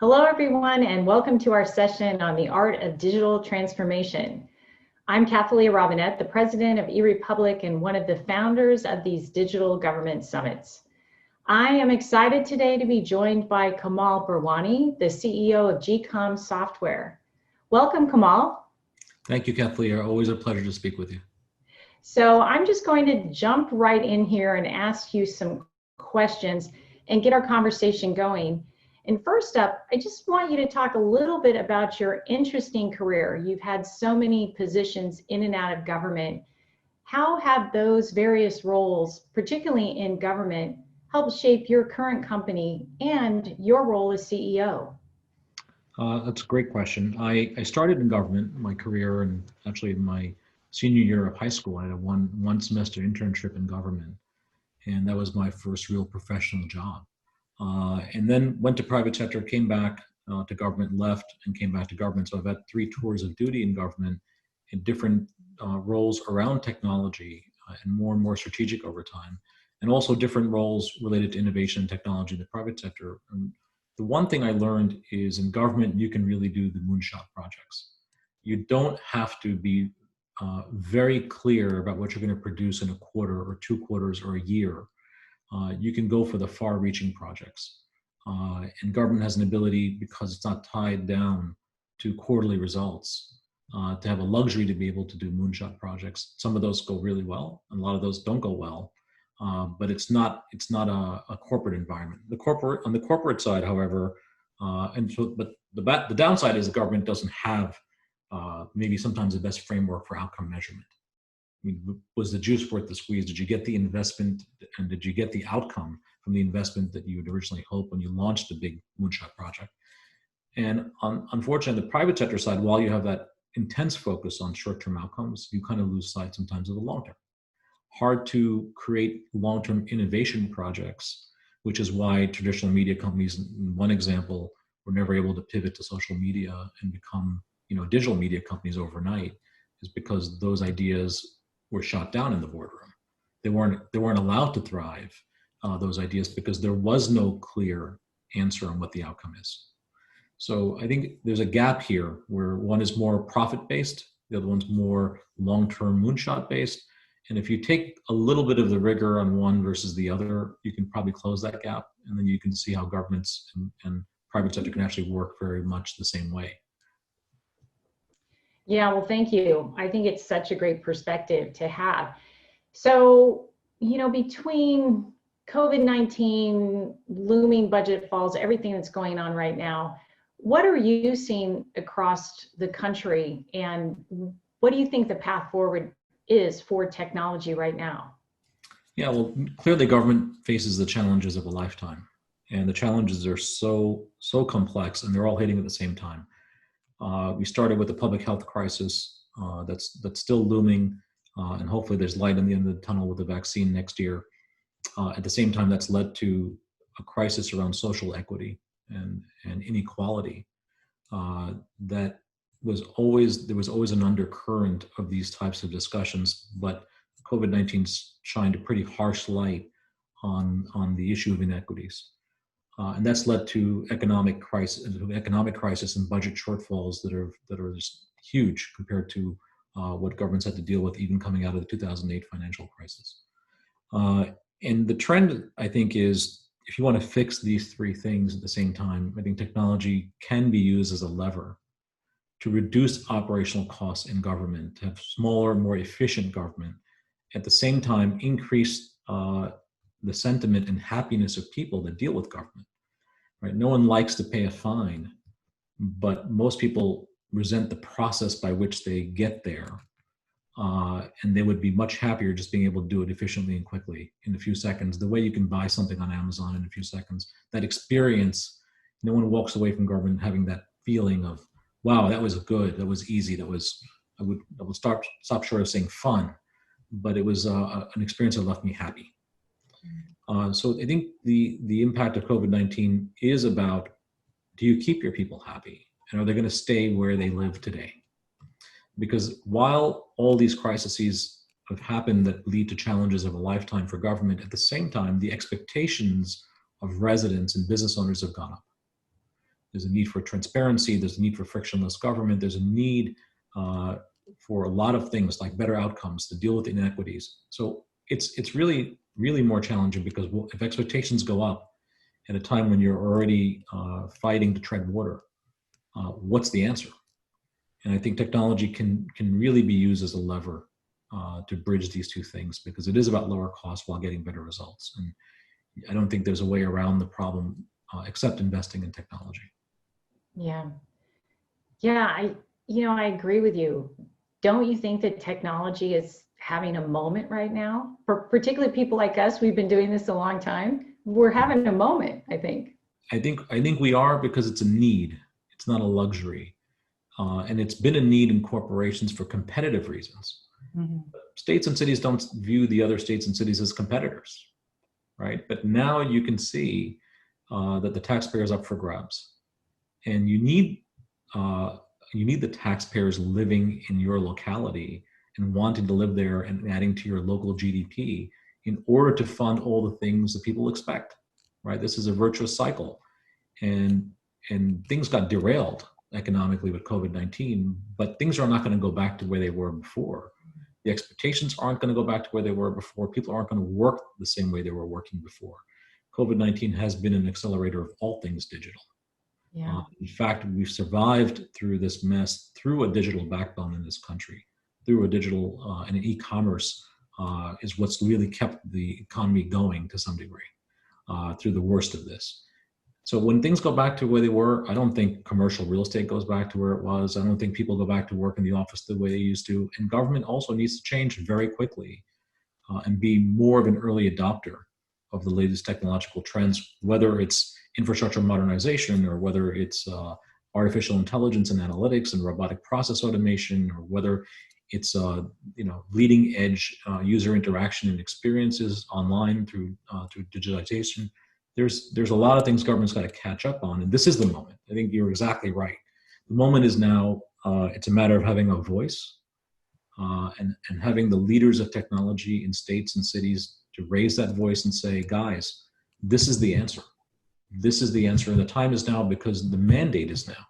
Hello, everyone, and welcome to our session on the art of digital transformation. I'm Cathilea Robinette, the president of e.Republic and one of the founders of these digital government summits. I am excited today to be joined by Kamal Bherwani, the CEO of GCOM Software. Welcome, Kamal. Thank you, Cathilea. Always a pleasure to speak with you. So I'm just going to jump right in here and ask you some questions and get our conversation going. And first up, I just want you to talk a little bit about your interesting career. You've had so many positions in and out of government. How have those various roles, particularly in government, helped shape your current company and your role as CEO? That's a great question. I started in government, my career, and actually in my senior year of high school, I had a one semester internship in government, and that was my first real professional job. And then went to private sector, came back to government, left, and came back to government. So I've had 3 tours of duty in government in different roles around technology and more strategic over time, and also different roles related to innovation and technology in the private sector. And the one thing I learned is in government, you can really do the moonshot projects. You don't have to be very clear about what you're going to produce in a quarter or 2 quarters or a year. You can go for the far-reaching projects. And government has an ability, because it's not tied down to quarterly results, to have a luxury to be able to do moonshot projects. Some of those go really well, and a lot of those don't go well. But it's not a corporate environment. On the corporate side, however, but the downside is the government doesn't have maybe sometimes the best framework for outcome measurement. I mean, was the juice worth the squeeze? Did you get the investment, and did you get the outcome from the investment that you had originally hoped when you launched a big moonshot project? And unfortunately, the private sector side, while you have that intense focus on short-term outcomes, you kind of lose sight sometimes of the long-term. Hard to create long-term innovation projects, which is why traditional media companies, in one example, were never able to pivot to social media and become, digital media companies overnight, is because those ideas were shot down in the boardroom. They weren't allowed to thrive, those ideas, because there was no clear answer on what the outcome is. So I think there's a gap here where one is more profit-based, the other one's more long-term moonshot-based. And if you take a little bit of the rigor on one versus the other, you can probably close that gap. And then you can see how governments and private sector can actually work very much the same way. Yeah, well, thank you. I think it's such a great perspective to have. So, between COVID-19, looming budget falls, everything that's going on right now, what are you seeing across the country, and what do you think the path forward is for technology right now? Yeah, well, clearly government faces the challenges of a lifetime, and the challenges are so complex, and they're all hitting at the same time. We started with the public health crisis that's still looming, and hopefully there's light in the end of the tunnel with the vaccine next year. At the same time, that's led to a crisis around social equity and inequality. There was always an undercurrent of these types of discussions, but COVID-19 shined a pretty harsh light on the issue of inequities. And that's led to economic crisis and budget shortfalls that are just huge compared to what governments had to deal with even coming out of the 2008 financial crisis. And the trend, I think, is if you want to fix these 3 things at the same time, I think technology can be used as a lever to reduce operational costs in government, to have smaller, more efficient government, at the same time increase the sentiment and happiness of people that deal with government. Right? No one likes to pay a fine, but most people resent the process by which they get there. And they would be much happier just being able to do it efficiently and quickly in a few seconds. The way you can buy something on Amazon in a few seconds, that experience, no one walks away from government having that feeling of, wow, that was good, that was easy, I would stop short of saying fun, but it was an experience that left me happy. So I think the impact of COVID-19 is about, do you keep your people happy? And are they going to stay where they live today? Because while all these crises have happened that lead to challenges of a lifetime for government, at the same time, the expectations of residents and business owners have gone up. There's a need for transparency. There's a need for frictionless government. There's a need for a lot of things like better outcomes to deal with inequities. So it's really, really more challenging because if expectations go up at a time when you're already fighting to tread water, what's the answer? And I think technology can really be used as a lever to bridge these two things, because it is about lower costs while getting better results. And I don't think there's a way around the problem except investing in technology. Yeah. Yeah, I agree with you. Don't you think that technology is having a moment right now? For particularly people like us, we've been doing this a long time. We're having a moment, I think. I think we are, because it's a need. It's not a luxury. And it's been a need in corporations for competitive reasons. Mm-hmm. States and cities don't view the other states and cities as competitors, right? But now you can see that the taxpayer is up for grabs, and you need the taxpayers living in your locality and wanting to live there and adding to your local GDP in order to fund all the things that people expect, right? This is a virtuous cycle, and things got derailed economically with COVID-19, but things are not going to go back to where they were before. The expectations aren't going to go back to where they were before. People aren't going to work the same way they were working before. COVID-19 has been an accelerator of all things digital. Yeah. In fact, we've survived through this mess through a digital backbone in this country, through a digital and e-commerce is what's really kept the economy going to some degree through the worst of this. So when things go back to where they were, I don't think commercial real estate goes back to where it was. I don't think people go back to work in the office the way they used to. And government also needs to change very quickly and be more of an early adopter of the latest technological trends, whether it's infrastructure modernization or whether it's artificial intelligence and analytics and robotic process automation, or whether it's leading edge user interaction and experiences online through digitization. There's a lot of things government's got to catch up on, and this is the moment. I think you're exactly right. The moment is now. It's a matter of having a voice and having the leaders of technology in states and cities to raise that voice and say, guys, this is the answer. This is the answer, and the time is now because the mandate is now.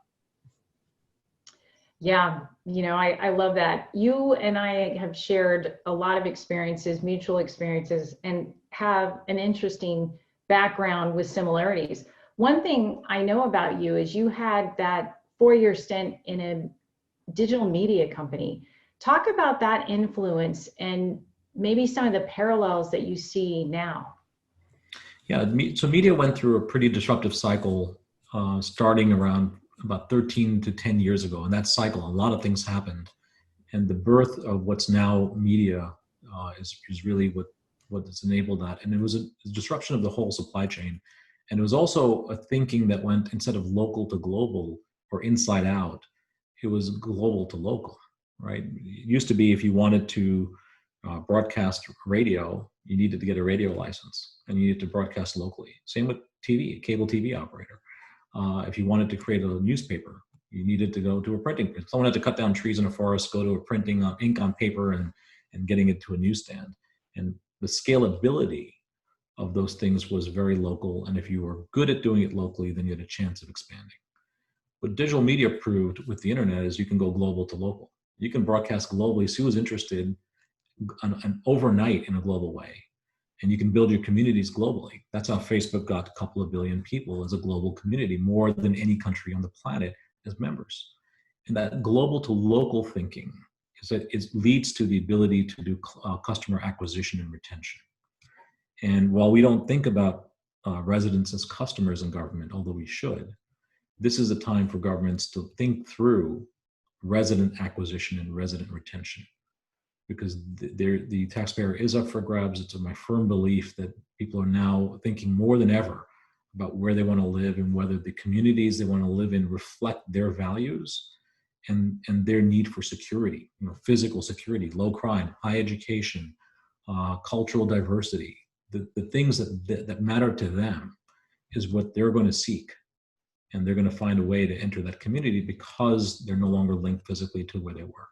Yeah, I love that. You and I have shared a lot of experiences, mutual experiences, and have an interesting background with similarities. One thing I know about you is you had that 4-year stint in a digital media company. Talk about that influence and maybe some of the parallels that you see now. Yeah, so media went through a pretty disruptive cycle starting around about 13 to 10 years ago. And that cycle, a lot of things happened. And the birth of what's now media is really what has enabled that. And it was a disruption of the whole supply chain. And it was also a thinking that went, instead of local to global or inside out, it was global to local, right? It used to be if you wanted to broadcast radio, you needed to get a radio license and you needed to broadcast locally. Same with TV, a cable TV operator. If you wanted to create a newspaper, you needed to go to a printing press. Someone had to cut down trees in a forest, go to a printing ink on paper and getting it to a newsstand. And the scalability of those things was very local. And if you were good at doing it locally, then you had a chance of expanding. What digital media proved with the internet is you can go global to local. You can broadcast globally. See who's interested and overnight in a global way. And you can build your communities globally. That's how Facebook got a couple of billion people as a global community, more than any country on the planet as members. And that global to local thinking is that it leads to the ability to do customer acquisition and retention. And while we don't think about residents as customers in government, although we should, this is a time for governments to think through resident acquisition and resident retention, because the taxpayer is up for grabs. It's my firm belief that people are now thinking more than ever about where they want to live and whether the communities they want to live in reflect their values and their need for security, physical security, low crime, high education, cultural diversity. The things that matter to them is what they're going to seek. And they're going to find a way to enter that community because they're no longer linked physically to where they work.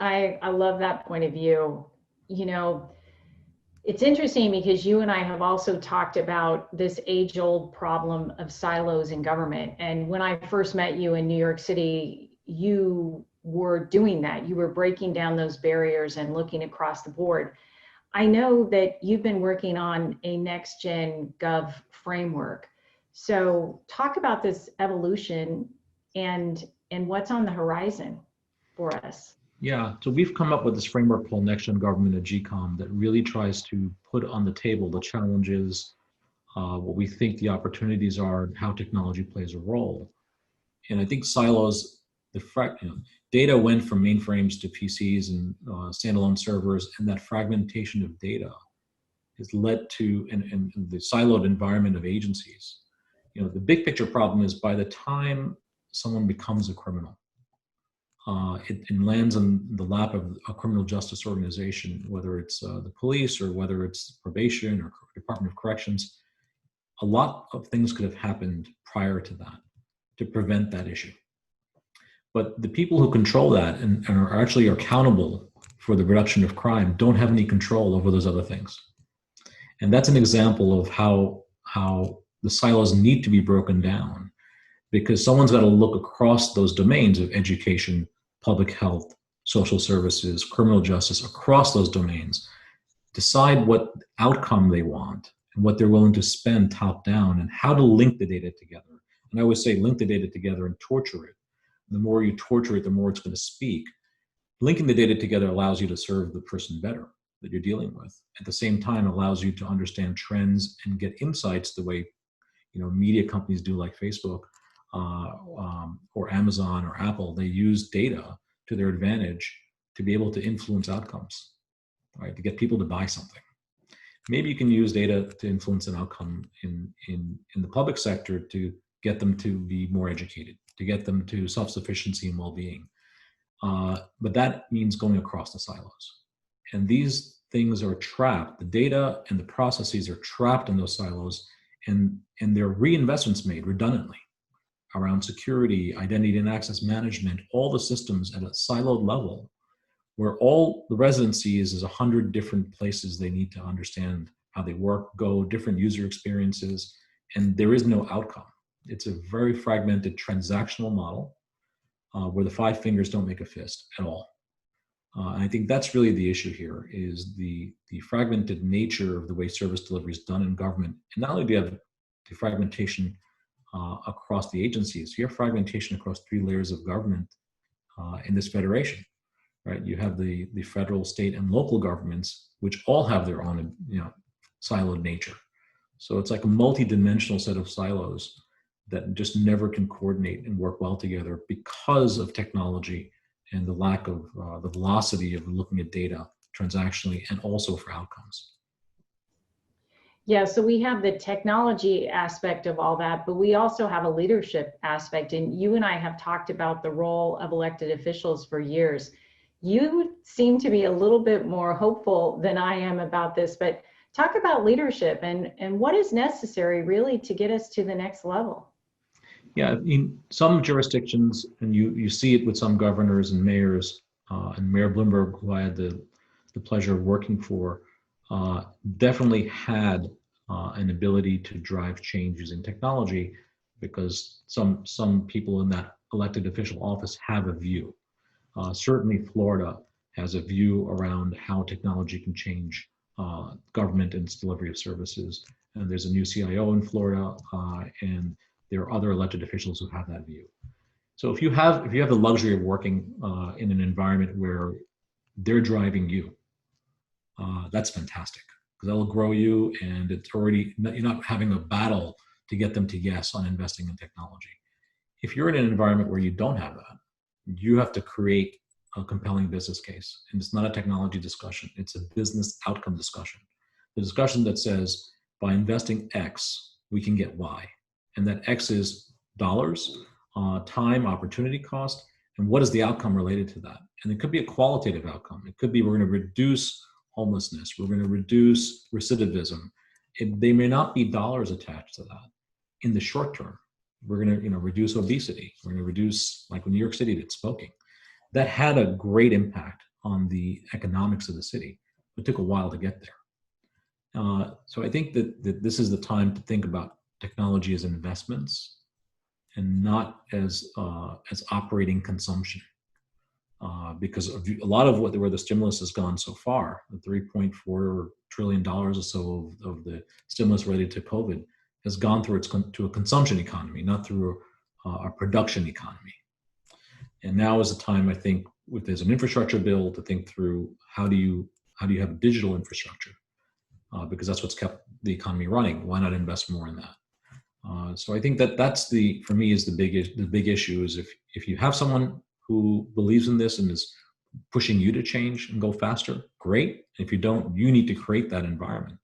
I love that point of view. It's interesting because you and I have also talked about this age-old problem of silos in government. And when I first met you in New York City, you were doing that. You were breaking down those barriers and looking across the board. I know that you've been working on a next gen gov framework. So talk about this evolution and what's on the horizon for us. Yeah, so we've come up with this framework called Next Gen Government at GCOM that really tries to put on the table the challenges, what we think the opportunities are, and how technology plays a role. And I think silos, data went from mainframes to PCs and standalone servers, and that fragmentation of data has led to and the siloed environment of agencies. The big picture problem is by the time someone becomes a criminal, it lands on the lap of a criminal justice organization, whether it's the police or whether it's probation or Department of Corrections. A lot of things could have happened prior to that to prevent that issue. But the people who control that and are actually accountable for the reduction of crime don't have any control over those other things. And that's an example of how the silos need to be broken down, because someone's got to look across those domains of education, public health, social services, criminal justice, across those domains, decide what outcome they want and what they're willing to spend top down and how to link the data together. And I always say link the data together and torture it. The more you torture it, the more it's going to speak. Linking the data together allows you to serve the person better that you're dealing with. At the same time, allows you to understand trends and get insights the way media companies do, like Facebook or Amazon or Apple. They use data to their advantage to be able to influence outcomes, right? To get people to buy something. Maybe you can use data to influence an outcome in the public sector to get them to be more educated, to get them to self-sufficiency and well-being. But that means going across the silos. And these things are trapped. The data and the processes are trapped in those silos, and there are reinvestments made redundantly around security, identity and access management, all the systems at a siloed level, where all the residency is 100 different places they need to understand how they work, go, different user experiences, and there is no outcome. It's a very fragmented transactional model where the five fingers don't make a fist at all. And I think that's really the issue here, is the fragmented nature of the way service delivery is done in government. And not only do you have the fragmentation across the agencies, you have fragmentation across 3 layers of government in this federation, right? You have the federal, state, and local governments, which all have their own siloed nature. So it's like a multi-dimensional set of silos that just never can coordinate and work well together because of technology and the lack of the velocity of looking at data transactionally and also for outcomes. Yeah, so we have the technology aspect of all that, but we also have a leadership aspect. And you and I have talked about the role of elected officials for years. You seem to be a little bit more hopeful than I am about this, but talk about leadership and what is necessary really to get us to the next level. Yeah, in some jurisdictions, and you see it with some governors and mayors, and Mayor Bloomberg, who I had the pleasure of working for, definitely had an ability to drive change using technology, because some people in that elected official office have a view. Certainly Florida has a view around how technology can change government and its delivery of services. And there's a new CIO in Florida, and there are other elected officials who have that view. So if you have the luxury of working in an environment where they're driving you, that's fantastic, because that'll grow you, and it's already, you're not having a battle to get them to yes on investing in technology. If you're in an environment where you don't have that, you have to create a compelling business case. And it's not a technology discussion, it's a business outcome discussion. The discussion that says, by investing X, we can get Y. And that X is dollars, time, opportunity cost, and what is the outcome related to that? And it could be a qualitative outcome. It could be, we're going to reduce homelessness, we're going to reduce recidivism. They may not be dollars attached to that in the short term. We're going to reduce obesity. We're going to reduce, like when New York City did, smoking. That had a great impact on the economics of the city. It took a while to get there. So I think that this is the time to think about technology as investments and not as operating consumption. Because a lot of where the stimulus has gone so far, the $3.4 trillion or so of the stimulus related to COVID has gone through to a consumption economy, not through a production economy. And now is the time, I think, if there's an infrastructure bill, to think through how do you have digital infrastructure, because that's what's kept the economy running. Why not invest more in that? So I think that's for me is the big issue is if you have someone who believes in this and is pushing you to change and go faster, great. If you don't, you need to create that environment.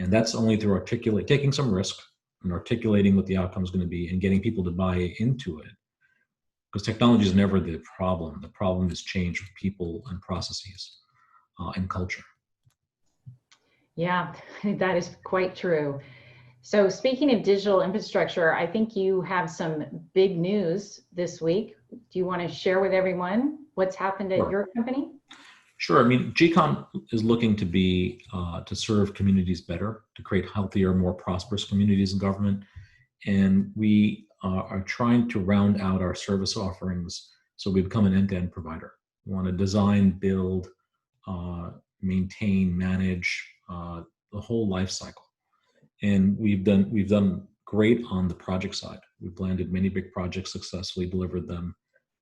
And that's only through taking some risk and articulating what the outcome is going to be and getting people to buy into it. Because technology is never the problem. The problem is change of people and processes and culture. Yeah, that is quite true. So speaking of digital infrastructure, I think you have some big news this week. Do you want to share with everyone what's happened at your company? Sure. I mean, GCOM is looking to be to serve communities better, to create healthier, more prosperous communities in government, and we are trying to round out our service offerings so we become an end-to-end provider. We want to design, build, maintain, manage the whole life cycle. And we've done great on the project side. We've landed many big projects, successfully delivered them,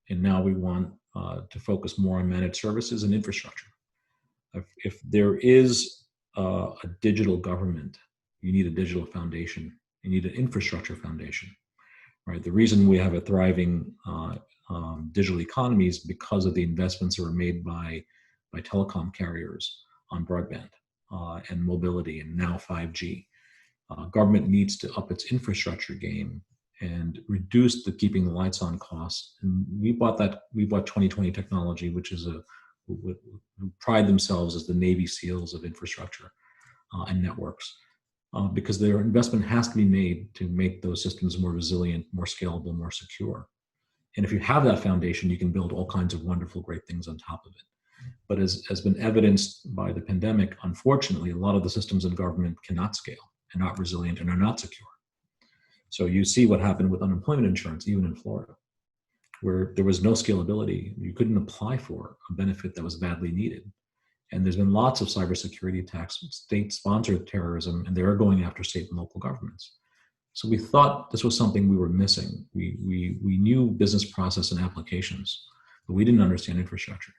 and now we want to focus more on managed services and infrastructure. If there is a digital government, you need a digital foundation. You need an infrastructure foundation, right? The reason we have a thriving digital economy is because of the investments that were made by telecom carriers on broadband and mobility, and now 5G. Government needs to up its infrastructure game and reduce the keeping the lights on costs. And we bought 2020 Technology, which is who pride themselves as the Navy SEALs of infrastructure and networks, because their investment has to be made to make those systems more resilient, more scalable, more secure. And if you have that foundation, you can build all kinds of wonderful, great things on top of it. But as has been evidenced by the pandemic, unfortunately, a lot of the systems in government cannot scale, are not resilient, and are not secure. So you see what happened with unemployment insurance, even in Florida, where there was no scalability. You couldn't apply for a benefit that was badly needed. And there's been lots of cybersecurity attacks, state-sponsored terrorism, and they are going after state and local governments. So we thought this was something we were missing. We knew business process and applications, but we didn't understand infrastructure.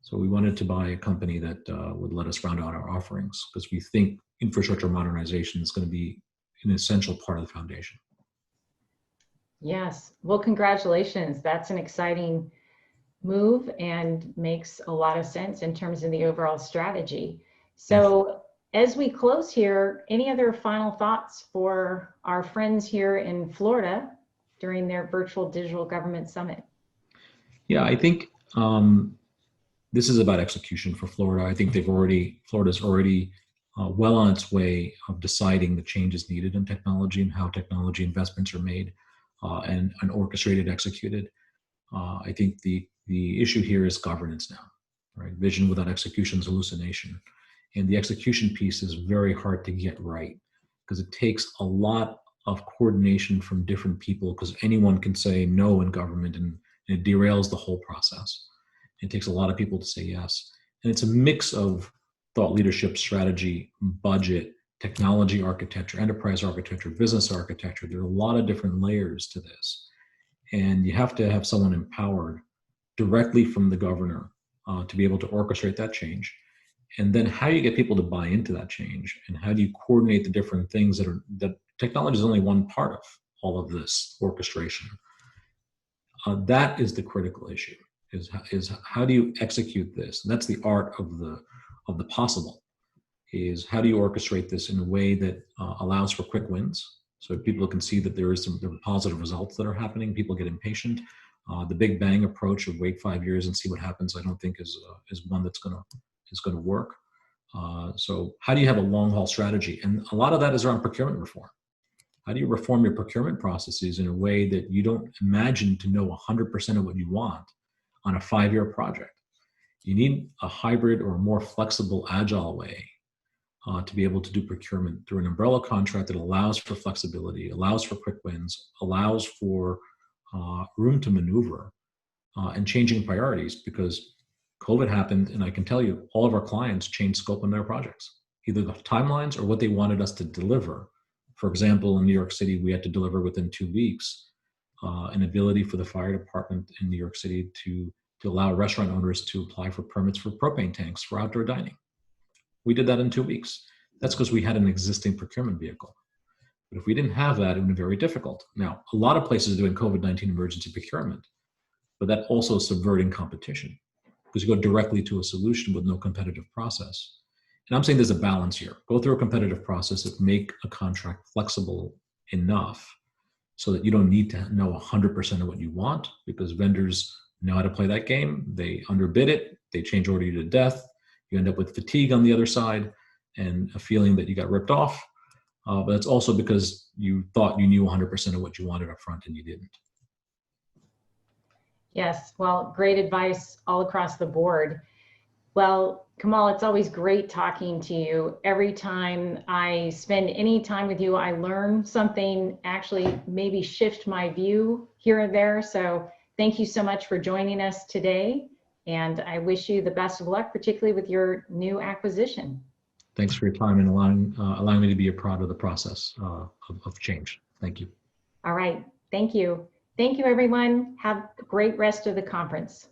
So we wanted to buy a company that would let us round out our offerings, because we think infrastructure modernization is going to be an essential part of the foundation. Yes. Well, congratulations. That's an exciting move and makes a lot of sense in terms of the overall strategy. So as we close here, any other final thoughts for our friends here in Florida during their virtual digital government summit? Yeah, I think this is about execution for Florida. I think Florida's already well on its way of deciding the changes needed in technology and how technology investments are made and orchestrated, executed. I think the issue here is governance now, right? Vision without execution is hallucination. And the execution piece is very hard to get right, because it takes a lot of coordination from different people, because anyone can say no in government, and it derails the whole process. It takes a lot of people to say yes. And it's a mix of thought leadership, strategy, budget, technology architecture, enterprise architecture, business architecture. There are a lot of different layers to this. And you have to have someone empowered directly from the governor to be able to orchestrate that change. And then how do you get people to buy into that change? And how do you coordinate the different things that technology is only one part of all of this orchestration? That is the critical issue, is how do you execute this? And that's the art of the possible, is how do you orchestrate this in a way that allows for quick wins, so people can see that there are positive results that are happening. People get impatient. The big bang approach of wait 5 years and see what happens, I don't think is one that's going to work. So how do you have a long haul strategy? And a lot of that is around procurement reform. How do you reform your procurement processes in a way that you don't imagine to know 100% of what you want on a 5-year project? You need a hybrid or a more flexible, agile way to be able to do procurement through an umbrella contract that allows for flexibility, allows for quick wins, allows for room to maneuver and changing priorities, because COVID happened, and I can tell you all of our clients changed scope on their projects, either the timelines or what they wanted us to deliver. For example, in New York City, we had to deliver within 2 weeks an ability for the fire department in New York City to allow restaurant owners to apply for permits for propane tanks for outdoor dining. We did that in 2 weeks. That's because we had an existing procurement vehicle. But if we didn't have that, it would be very difficult. Now, a lot of places are doing COVID-19 emergency procurement, but that also is subverting competition, because you go directly to a solution with no competitive process. And I'm saying there's a balance here. Go through a competitive process that make a contract flexible enough so that you don't need to know 100% of what you want, because vendors know how to play that game. They underbid it, they change order you to death. You end up with fatigue on the other side and a feeling that you got ripped off. But it's also because you thought you knew 100% of what you wanted up front and you didn't. Yes, well, great advice all across the board. Well, Kamal, it's always great talking to you. Every time I spend any time with you, I learn something, actually maybe shift my view here and there. So thank you so much for joining us today. And I wish you the best of luck, particularly with your new acquisition. Thanks for your time and allowing me to be a part of the process of change. Thank you. All right. Thank you. Thank you, everyone. Have a great rest of the conference.